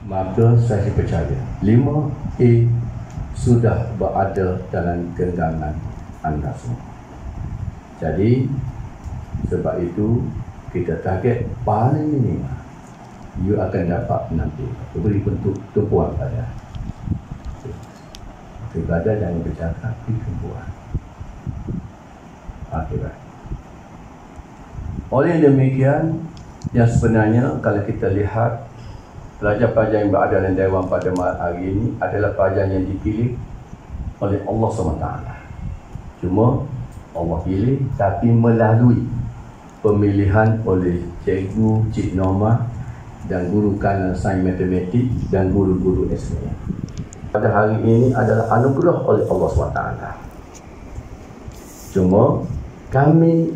maka saya percaya 5A sudah berada dalam genggaman anda semua. Jadi sebab itu kita target paling minimal you akan dapat nanti beri bentuk tumpuan pada ibadah jangan bercakap di tumpuan. Baik. Oleh demikian, yang sebenarnya kalau kita lihat pelajar-pelajar yang berada dalam Dewan pada hari ini adalah pelajar yang dipilih oleh Allah SWT. Cuma Allah pilih tapi melalui pemilihan oleh cikgu, Cik Norma dan guru kanan sains matematik dan guru-guru SPM. Pada hari ini adalah anugerah oleh Allah SWT. Cuma kami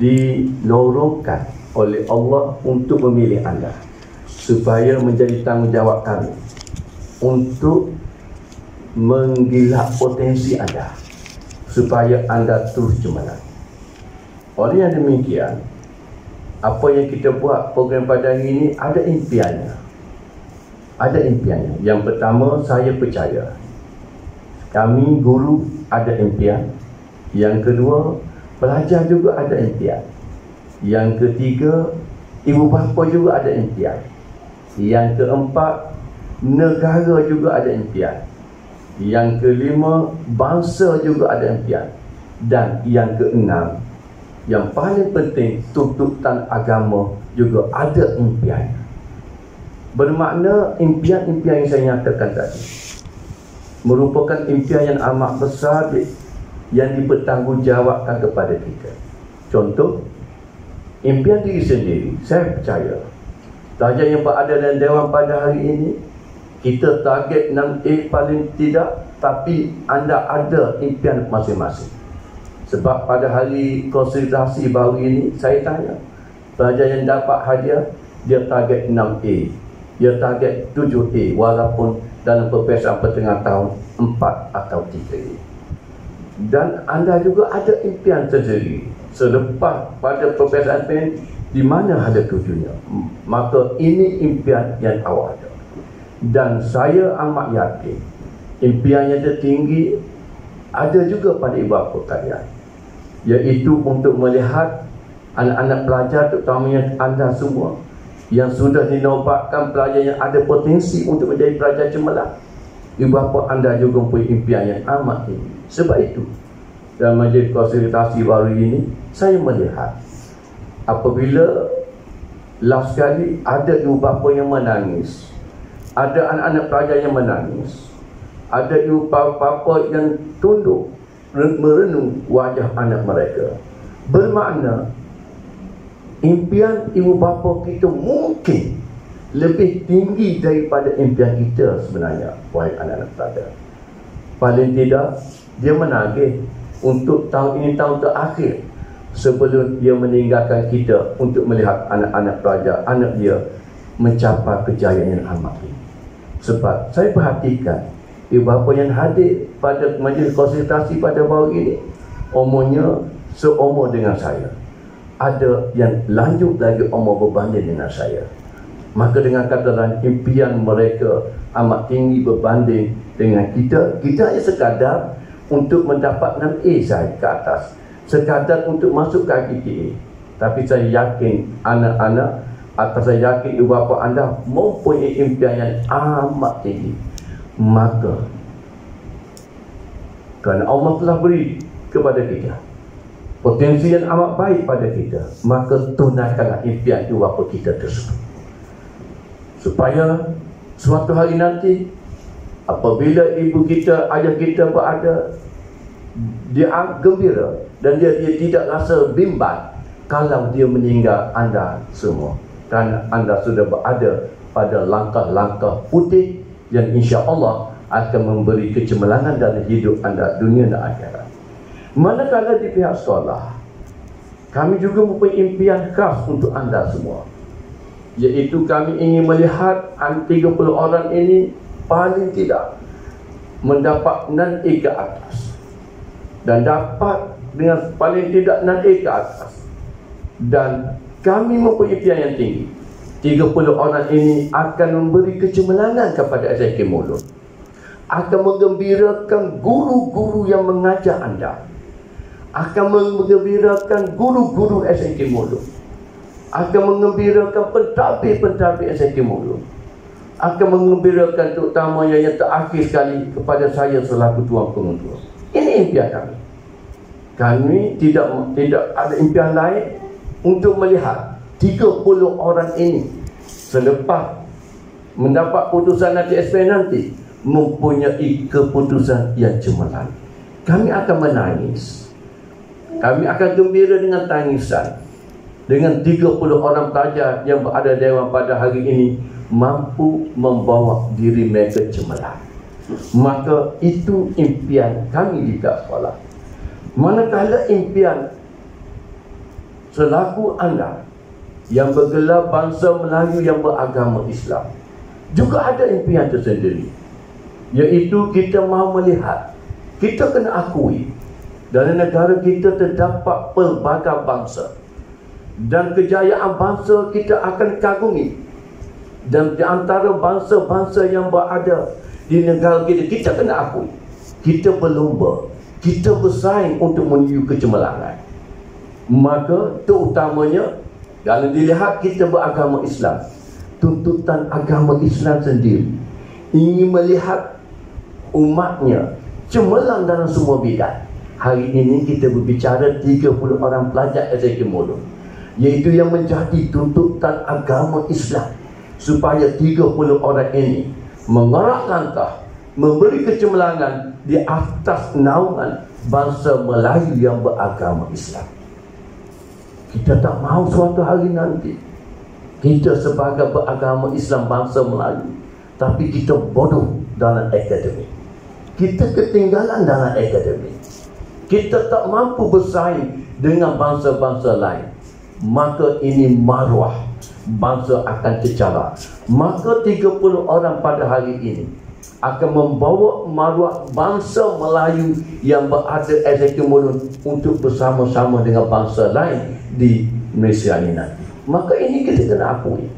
dilorongkan oleh Allah untuk memilih anda supaya menjadi tanggungjawab kami untuk menggilak potensi anda supaya anda terus cemerlang. Oleh yang demikian, apa yang kita buat program pada hari ini ada impiannya. Ada impiannya. Yang pertama, saya percaya kami guru ada impian. Yang kedua, pelajar juga ada impian. Yang ketiga, ibu bapa juga ada impian. Yang keempat, negara juga ada impian. Yang kelima, bangsa juga ada impian. Dan yang keenam, yang paling penting, tuntutan agama juga ada impian. Bermakna impian-impian yang saya nyatakan tadi merupakan impian yang amat besar yang dipertanggungjawabkan kepada kita. Contoh, impian diri sendiri. Saya percaya pelajar yang berada dalam Dewan pada hari ini, kita target 6A paling tidak, tapi anda ada impian masing-masing. Sebab pada hari konsultasi baru ini, saya tanya pelajar yang dapat hadiah, dia target 6A, dia target 7A, walaupun dalam peperiksaan pertengahan tahun 4 atau 3A. Dan anda juga ada impian sendiri. Selepas pada peperiksaan PN, di mana ada tujuannya, maka ini impian yang awak ada. Dan saya amat yakin impian yang tertinggi ada juga pada ibu bapa kalian, iaitu untuk melihat anak-anak pelajar, terutamanya anda semua yang sudah dinobatkan pelajar yang ada potensi untuk menjadi pelajar cemerlang. Ibu bapa anda juga mempunyai impian yang amat tinggi. Sebab itu dalam majlis konsultasi baru ini, saya melihat apabila last sekali ada ibu bapa yang menangis, ada anak-anak pelajar yang menangis, ada ibu bapa yang tunduk merenung wajah anak mereka, bermakna impian ibu bapa kita mungkin lebih tinggi daripada impian kita sebenarnya, wahai anak-anak pelajar. Paling tidak dia menagih untuk tahun ini tahun terakhir sebelum dia meninggalkan kita, untuk melihat anak-anak pelajar, anak dia mencapai kejayaan yang amat tinggi. Sebab saya perhatikan ibu bapa yang hadir pada majlis konsultasi pada baru ini umurnya seumur dengan saya, ada yang lanjut lagi umur berbanding dengan saya. Maka dengan kata lain, impian mereka amat tinggi berbanding dengan kita. Kita hanya sekadar untuk mendapat 6A sahaja ke atas, sekadar untuk masuk ke ITE. Tapi saya yakin anak-anak, atau saya yakin ibu bapa anda mempunyai impian yang amat tinggi. Maka kerana Allah telah beri kepada kita potensi yang amat baik pada kita, maka tunaikanlah impian ibu bapa kita tersebut, supaya suatu hari nanti apabila ibu kita, ayah kita berada, dia gembira dan dia tidak rasa bimbang kalau dia meninggal anda semua, kerana anda sudah berada pada langkah-langkah putih yang insya Allah akan memberi kecemerlangan dalam hidup anda dunia dan akhirat. Manakala di pihak sekolah, kami juga mempunyai impian khas untuk anda semua, iaitu kami ingin melihat 30 orang ini paling tidak mendapat 6A ke atas, dan dapat dengan paling tidak 6A ke atas. Dan kami mempunyai impian yang tinggi, 30 orang ini akan memberi kecemerlangan kepada SIK Mulud, akan menggembirakan guru-guru yang mengajar anda, akan menggembirakan guru-guru SIK Mulud, akan menggembirakan pentadbir-pentadbir SIK Mulud, akan menggembirakan terutamanya yang terakhir sekali kepada saya selaku Tuan Pengetua. Ini impian kami. Kami tidak ada impian lain untuk melihat 30 orang ini selepas mendapat putusan nanti SPN nanti mempunyai keputusan yang cemerlang. Kami akan menangis, kami akan gembira dengan tangisan dengan 30 orang pelajar yang berada Dewan pada hari ini mampu membawa diri mereka cemerlang. Maka itu impian kami di pihak sekolah. Manakala impian selaku anda yang bergelar bangsa Melayu yang beragama Islam juga ada impian tersendiri, iaitu kita mahu melihat, kita kena akui dalam negara kita terdapat pelbagai bangsa dan kejayaan bangsa kita akan kagumi. Dan di antara bangsa-bangsa yang berada di negara kita, kita kena akui, kita berlomba, kita bersaing untuk menuju kecemerlangan. Maka terutamanya kalau dilihat kita beragama Islam, tuntutan agama Islam sendiri ingin melihat umatnya cemerlang dalam semua bidang. Hari ini kita berbicara 30 orang pelajar SIK Mulud, iaitu yang menjadi tuntutan agama Islam, supaya 30 orang ini mengerak langkah memberi kecemerlangan di atas naungan bangsa Melayu yang beragama Islam. Kita tak mahu suatu hari nanti kita sebagai beragama Islam bangsa Melayu, tapi kita bodoh dalam akademik, kita ketinggalan dalam akademik, kita tak mampu bersaing dengan bangsa-bangsa lain. Maka ini maruah bangsa akan tercabar. Maka 30 orang pada hari ini akan membawa maruah bangsa Melayu yang berada SIK Mulud untuk bersama-sama dengan bangsa lain di Malaysia ini nanti. Maka ini kita kena akui.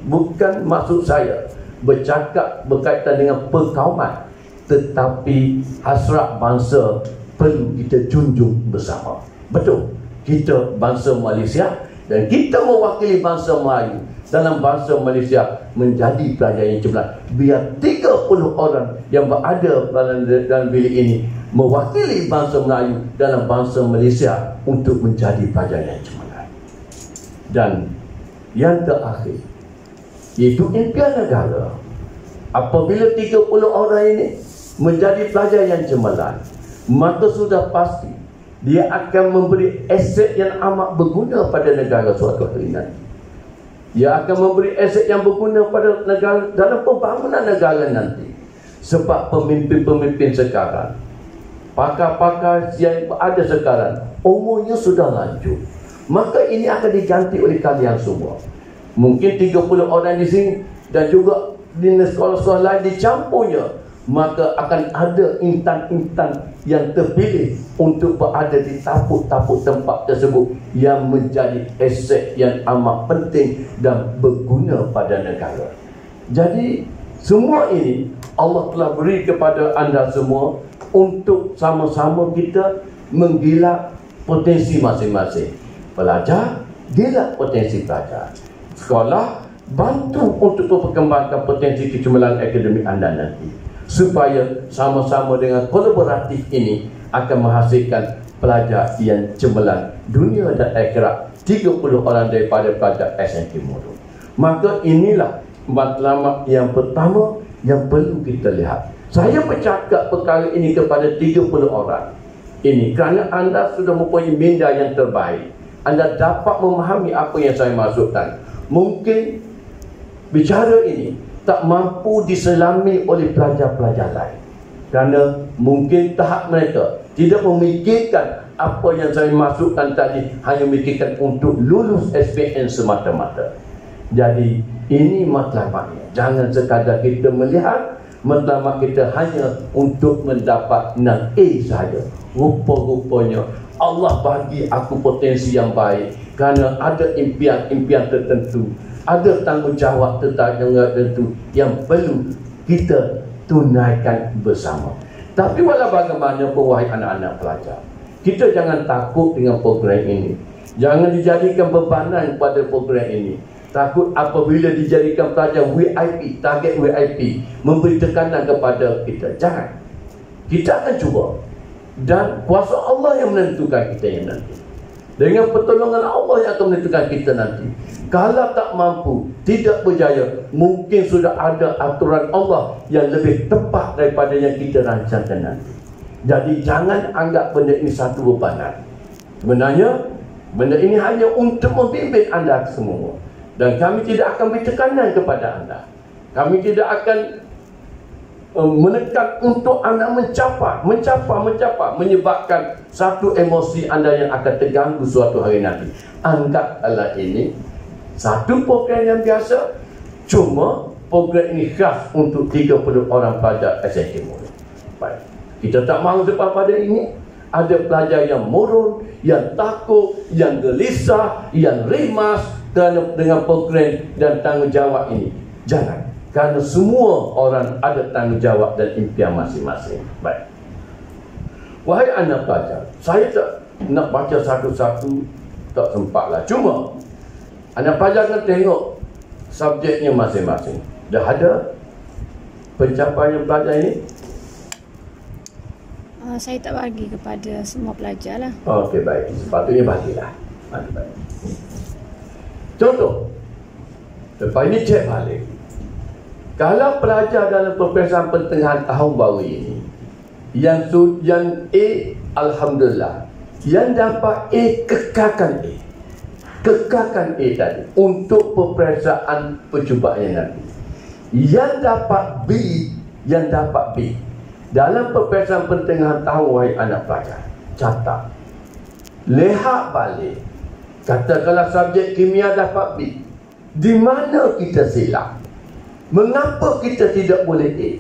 Bukan maksud saya bercakap berkaitan dengan perkauman, tetapi hasrat bangsa perlu kita junjung bersama. Betul, kita bangsa Malaysia dan kita mewakili bangsa Melayu dalam bangsa Malaysia menjadi pelajar yang cemerlang. Biar 30 orang yang berada dalam bilik ini mewakili bangsa Melayu dalam bangsa Malaysia untuk menjadi pelajar yang cemerlang. Dan yang terakhir, iaitu impian negara. Apabila 30 orang ini menjadi pelajar yang cemerlang, maka sudah pasti dia akan memberi aset yang amat berguna pada negara suatu hari nanti. Dia akan memberi aset yang berguna pada negara dalam pembangunan negara nanti. Sebab pemimpin-pemimpin sekarang, pakar-pakar yang ada sekarang, umurnya sudah lanjut. Maka ini akan diganti oleh kalian semua. Mungkin 30 orang di sini dan juga di sekolah-sekolah lain dicampurnya. Maka akan ada intan-intan yang terpilih untuk berada di tapuk-tapuk tempat tersebut yang menjadi aset yang amat penting dan berguna pada negara. Jadi semua ini Allah telah beri kepada anda semua untuk sama-sama kita menggilak potensi masing-masing. Pelajar, gilak potensi pelajar. Sekolah, bantu untuk perkembangkan potensi kecemerlangan akademik anda nanti, supaya sama-sama dengan kolaboratif ini akan menghasilkan pelajar yang cemerlang dunia dan akhirat, 30 orang daripada pelajar SIK Mulud. Maka inilah matlamat yang pertama yang perlu kita lihat. Saya bercakap perkara ini kepada 30 orang ini kerana anda sudah mempunyai minda yang terbaik. Anda dapat memahami apa yang saya maksudkan. Mungkin bicara ini tak mampu diselami oleh pelajar-pelajar lain, kerana mungkin tahap mereka tidak memikirkan apa yang saya maksudkan tadi, hanya memikirkan untuk lulus SPM semata-mata. Jadi ini matlamatnya. Jangan sekadar kita melihat Matlamat kita hanya untuk mendapat 6A sahaja. Rupa-rupanya Allah bagi aku potensi yang baik kerana ada impian-impian tertentu, ada tanggungjawab tertentu yang perlu kita tunaikan bersama. Tapi walau bagaimanapun, wahai anak-anak pelajar, kita jangan takut dengan program ini. Jangan dijadikan bebanan pada program ini. Takut apabila dijadikan pelajar VIP, target VIP, memberi tekanan kepada kita. Jangan. Kita akan cuba. Dan kuasa Allah yang menentukan kita yang nanti. Dengan pertolongan Allah yang akan menentukan kita nanti. Kalau tak mampu, tidak berjaya, mungkin sudah ada aturan Allah yang lebih tepat daripada yang kita rancangkan nanti. Jadi jangan anggap benda ini satu bebanan. Sebenarnya, benda ini hanya untuk membimbing anda semua. Dan kami tidak akan beri tekanan kepada anda. Kami tidak akan menekan untuk anda mencapai, menyebabkan satu emosi anda yang akan terganggu suatu hari nanti. Anggaplah ini satu program yang biasa, cuma program ini khas untuk 30 orang pelajar SMK Murid. Baik. Kita tak mahu lepas pada ini ada pelajar yang murung, yang takut, yang gelisah, yang rimas dengan program dan tanggungjawab ini. Jangan. Kerana semua orang ada tanggungjawab dan impian masing-masing. Baik. Wahai anak pelajar, saya tak nak baca satu-satu, tak sempatlah. Cuma anak pelajar akan tengok subjeknya masing-masing. Dah ada pencapaian pelajar ini? Saya tak bagi kepada semua pelajar lah. Okey, baik. Sepatutnya bagilah. Baik. Contoh, lepas ini cek balik. Kalau pelajar dalam peperiksaan pertengahan tahun baru ini, yang A, alhamdulillah. Yang dapat A, kekalkan A. Kekalkan A tadi untuk peperiksaan percubaan nanti. Yang dapat B, dalam peperiksaan pertengahan tahun, wahai anak pelajar, catat, lihat balik. Katakanlah subjek kimia dapat B, di mana kita silap? Mengapa kita tidak boleh A?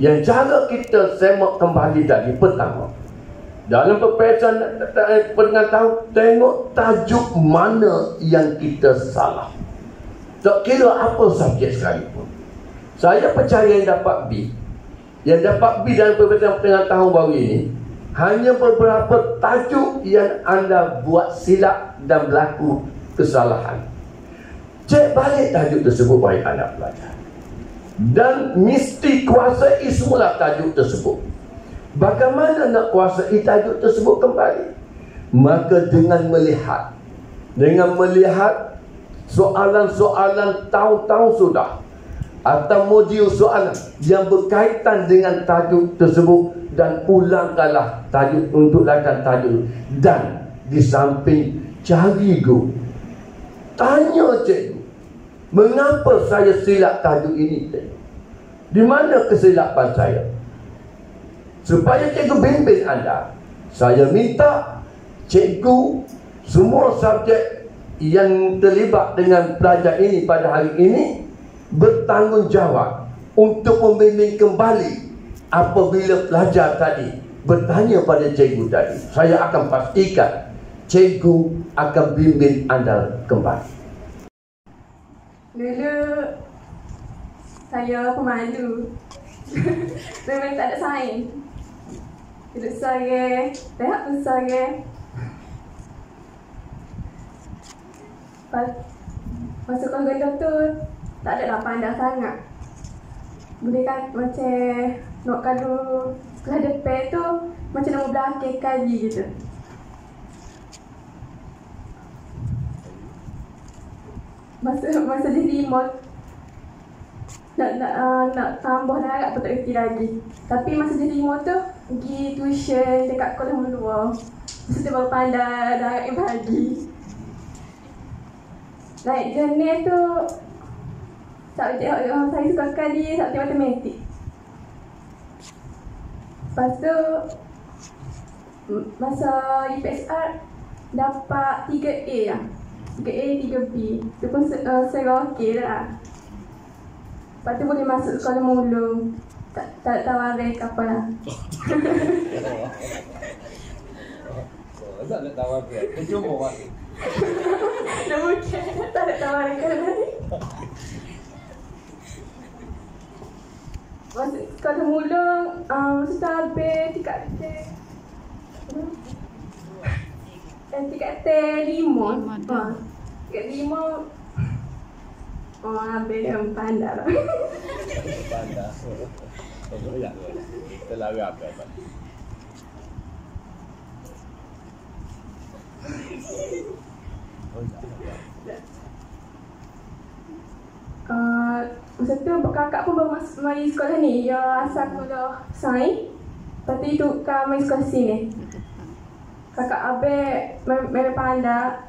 Yang cara kita semak kembali tadi, pertama, dalam peperiksaan pertengahan tahun, tengok tajuk mana yang kita salah. Tak kira apa subjek sekalipun. Saya percaya yang dapat B, dalam peperiksaan pertengahan tahun baru ini, hanya beberapa tajuk yang anda buat silap dan berlaku kesalahan. Cek balik tajuk tersebut, wahai anak pelajar. Dan mesti kuasai semula tajuk tersebut. Bagaimana nak kuasai tajuk tersebut kembali? Maka dengan melihat soalan-soalan tahun-tahun sudah, atau modul soalan yang berkaitan dengan tajuk tersebut, dan ulangkanlah tajuk untuk lakukan tajuk. Dan di samping cari guru, tanya cikgu, mengapa saya silap tajuk ini? Di mana kesilapan saya? Supaya cikgu bimbing anda. Saya minta cikgu semua subjek yang terlibat dengan pelajar ini pada hari ini bertanggungjawab untuk membimbing kembali apabila pelajar tadi bertanya pada cikgu tadi. Saya akan pastikan cikgu akan bimbing anda kembali. Dulu saya pemalu. Memang tak ada sains. Duduk sorang, lihat pun sorang. Masuk ke gendong tu, tak ada lah pandang sangat. Boleh kan macam nak kalau sekolah depan tu macam nombor belakang kali gitu. Masa jadi mod nak tambah darab pun tak reti lagi. Tapi masa jadi mod tu pergi tuition dekat Kuala Lumpur. Masa tu baru pandai darab yang pagi. Naik jenis tu subjek yang saya suka sekali, subjek matematik. Lepas tu masa UPSR dapat 3A lah. 3A, 3B. Itu pun saya okey lah. Lepas tu boleh masuk sekolah mulung. tak ada tawaran apa lah. Tak nak tawar ke? Dia cuma mati. Dah mungkin tak ada tawaran kan tadi. Masa kalau mula masa tak habis tingkat tingkat lima. Tingkat lima. Habis yang pandai lah. Pandai. Oh, ya. Terlalu apa? Masa tu kakak pun baru mari sekolah ni. Ya asal mula sains. Lepas tu kan mari sekolah sini. Kakak Abel memang pandai.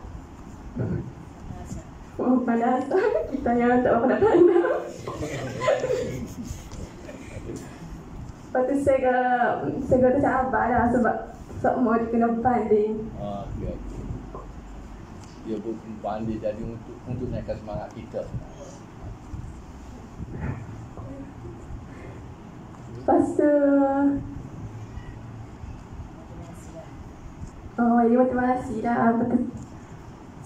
Pandai asal. Kita yang tak apa nak pandai. Lepas tu saya kata sabar lah sebab semua dia kena banding. Okey. Dia pun pandai jadi untuk naikkan semangat kita. Lepas tu dia motivasi dah betul.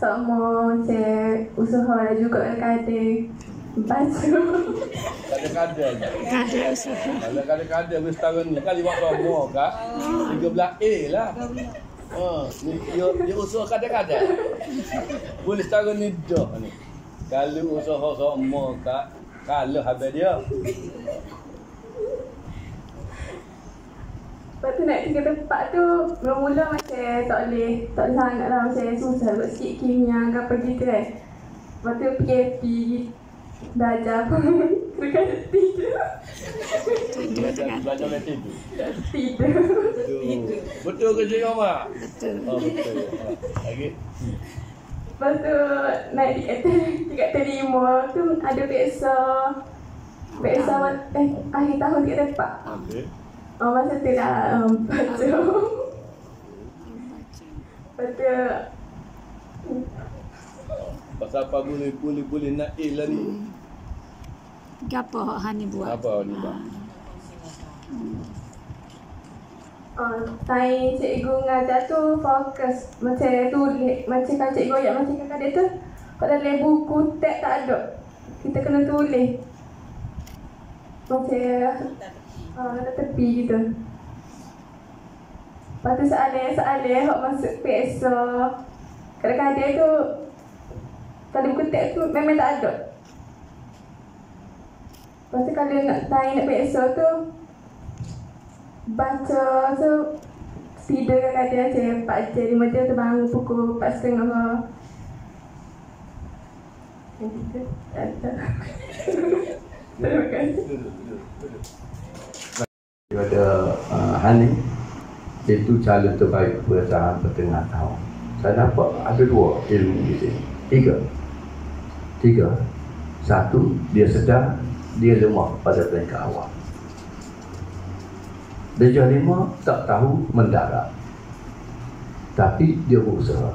Semua cek usaha dah juga kadang-kadang baca. Kadang-kadang je. Kadang usaha. Kalau kadang-kadang setahun ni kali buat promo kak 13A lah. Dia usaha kadang-kadang. Boleh setahun ni dah ni. Kalau usaha semua kak kalau habis dia. Lepas tu nak tiga tempat tu mula macam tak boleh sangat lah macam susah buat sikit kimia ke apa gitu kan. Lepas tu PKP belajar pun kena tidur. Belajar boleh tidur. Tidur. Betul ke Cik Omar? Betul. Betul. Lagi? Lepas tu naik tingkat terima tu ada biasa akhir tahun tiga tempat. Okey. Masa tu dah baca. Lepas tu Pasal apa boleh nak lah ni? Gapo hak Hani buat? Apa ni bang? Sains cikgu ngajar tu fokus macam tulis macam kalau cikgu ayat macam kakak dia tu kat dalam buku teks tak ada. Kita kena tulis. Macam kat tepi gitu. Lepas tu soalan hok masuk PSO. Kadang-kadang tu kalau buku teks tu memang tak ada. Lepas tu kalau nak PSO tu baca tu tidur kadang-kadang macam 4 jam 5 jam tu bangun pukul 4:30 yang kita ada. Terima kasih. Kepada Hani, itu calon terbaik perusahaan pertengahan tahun. Saya nampak ada 2 ilmu di sini. 3. 1, dia sedar dia lemah pada peringkat awal. Darjah 5 tak tahu mendarat, tapi dia berusaha.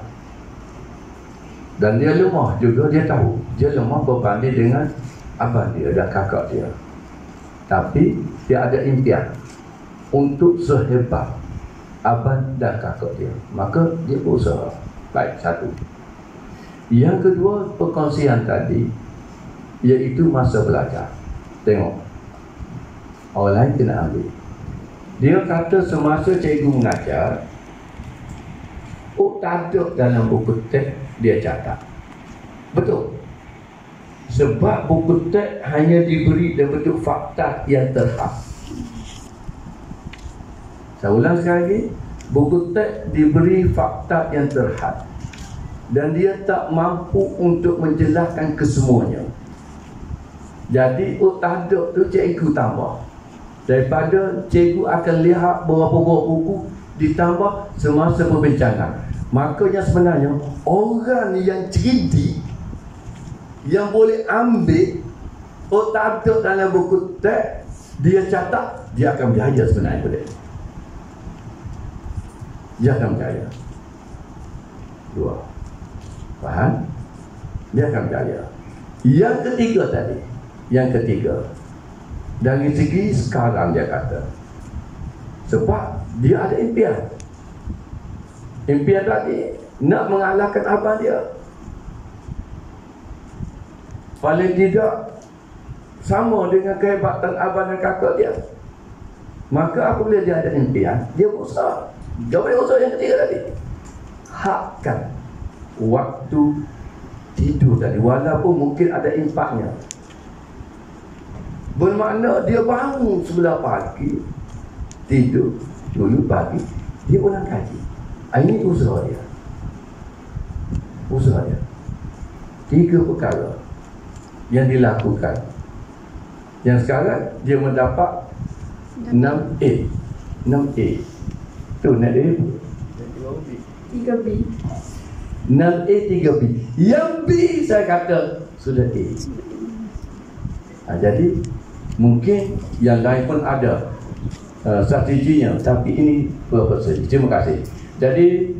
Dan dia lemah juga, dia tahu dia lemah berbanding dengan abang dia dan kakak dia. Tapi dia ada impian untuk sehebat abang dan kakak dia. Maka dia berusaha. Baik, 1. Yang kedua, perkongsian tadi, iaitu masa belajar. Tengok, orang lain kena ambil. Dia kata semasa cikgu mengajar, tak ada dalam buku teks dia catat. Betul. Sebab buku teks hanya diberi dalam bentuk fakta yang terhad. Saya ulang sekali lagi, buku teks diberi fakta yang terhad dan dia tak mampu untuk menjelaskan kesemuanya. Jadi tak ada tu cikgu tambah. Daripada cikgu akan lihat beberapa buku ditambah semasa perbincangan. Makanya sebenarnya orang yang cerdik yang boleh ambil tak ada dalam buku teks dia catat, dia akan berjaya sebenarnya pada dia. Dia akan berjaya. 2. Faham? Dia akan berjaya. Yang ketiga tadi, Dari segi sekarang dia kata, sebab dia ada impian. Impian tadi nak mengalahkan abang dia. Paling tidak sama dengan kehebatan abang dan kakak dia. Maka apabila dia ada impian, dia berusaha. Dia boleh usaha yang ketiga tadi. Hakkan waktu tidur tadi, walaupun mungkin ada impaknya. Bermakna dia bangun sebelah pagi, tidur dulu pagi, dia ulang kaji. Ini usaha dia. Usaha dia. 3 perkara yang dilakukan. Yang sekarang dia mendapat 6A. 6A. Tu nak dia 3B. 6A 3B. Yang B saya kata sudah A. Jadi mungkin yang lain pun ada strateginya, tapi ini purpose. Terima kasih. Jadi